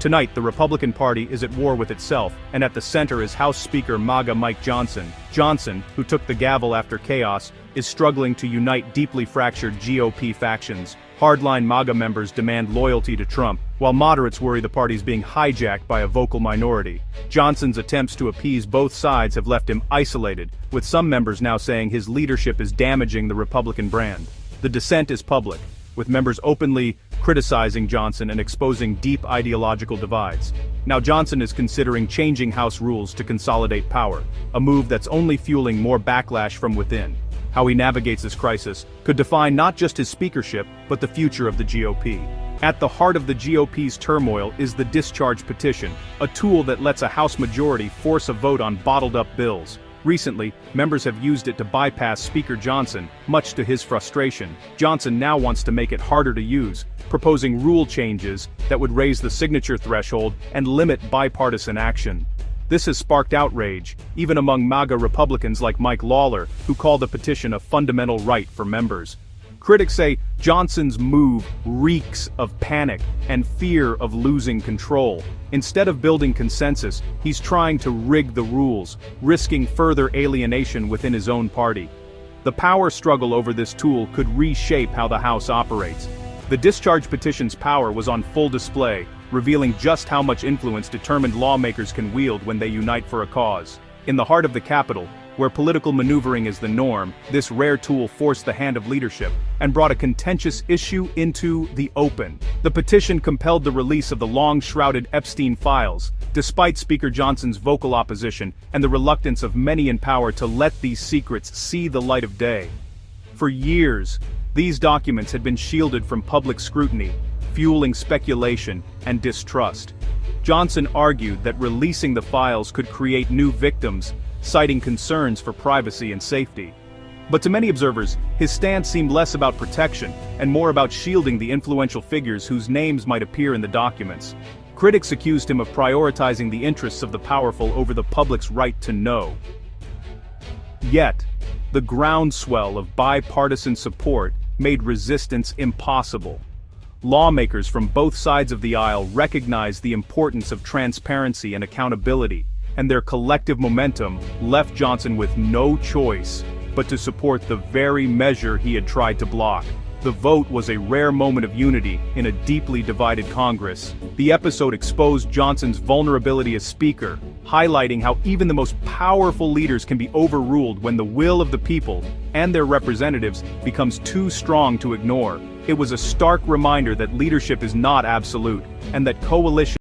Tonight, the Republican Party is at war with itself, and at the center is House Speaker MAGA Mike Johnson. Johnson, who took the gavel after chaos, is struggling to unite deeply fractured GOP factions. Hardline MAGA members demand loyalty to Trump, while moderates worry the party's being hijacked by a vocal minority. Johnson's attempts to appease both sides have left him isolated, with some members now saying his leadership is damaging the Republican brand. The dissent is public, with members openly criticizing Johnson and exposing deep ideological divides. Now Johnson is considering changing House rules to consolidate power, a move that's only fueling more backlash from within. How he navigates this crisis could define not just his speakership, but the future of the GOP. At the heart of the GOP's turmoil is the discharge petition, a tool that lets a House majority force a vote on bottled-up bills. Recently, members have used it to bypass Speaker Johnson, much to his frustration. Johnson now wants to make it harder to use, proposing rule changes that would raise the signature threshold and limit bipartisan action. This has sparked outrage, even among MAGA Republicans like Mike Lawler, who call the petition a fundamental right for members. Critics say Johnson's move reeks of panic and fear of losing control. Instead of building consensus, he's trying to rig the rules, risking further alienation within his own party. The power struggle over this tool could reshape how the House operates. The discharge petition's power was on full display, revealing just how much influence determined lawmakers can wield when they unite for a cause. In the heart of the Capitol, where political maneuvering is the norm, this rare tool forced the hand of leadership and brought a contentious issue into the open. The petition compelled the release of the long-shrouded Epstein files, despite Speaker Johnson's vocal opposition and the reluctance of many in power to let these secrets see the light of day. For years, these documents had been shielded from public scrutiny, fueling speculation and distrust. Johnson argued that releasing the files could create new victims, citing concerns for privacy and safety. But to many observers, his stance seemed less about protection and more about shielding the influential figures whose names might appear in the documents. Critics accused him of prioritizing the interests of the powerful over the public's right to know. Yet, the groundswell of bipartisan support made resistance impossible. Lawmakers from both sides of the aisle recognized the importance of transparency and accountability, and their collective momentum left Johnson with no choice but to support the very measure he had tried to block. The vote was a rare moment of unity in a deeply divided Congress. The episode exposed Johnson's vulnerability as Speaker, highlighting how even the most powerful leaders can be overruled when the will of the people and their representatives becomes too strong to ignore. It was a stark reminder that leadership is not absolute, and that coalition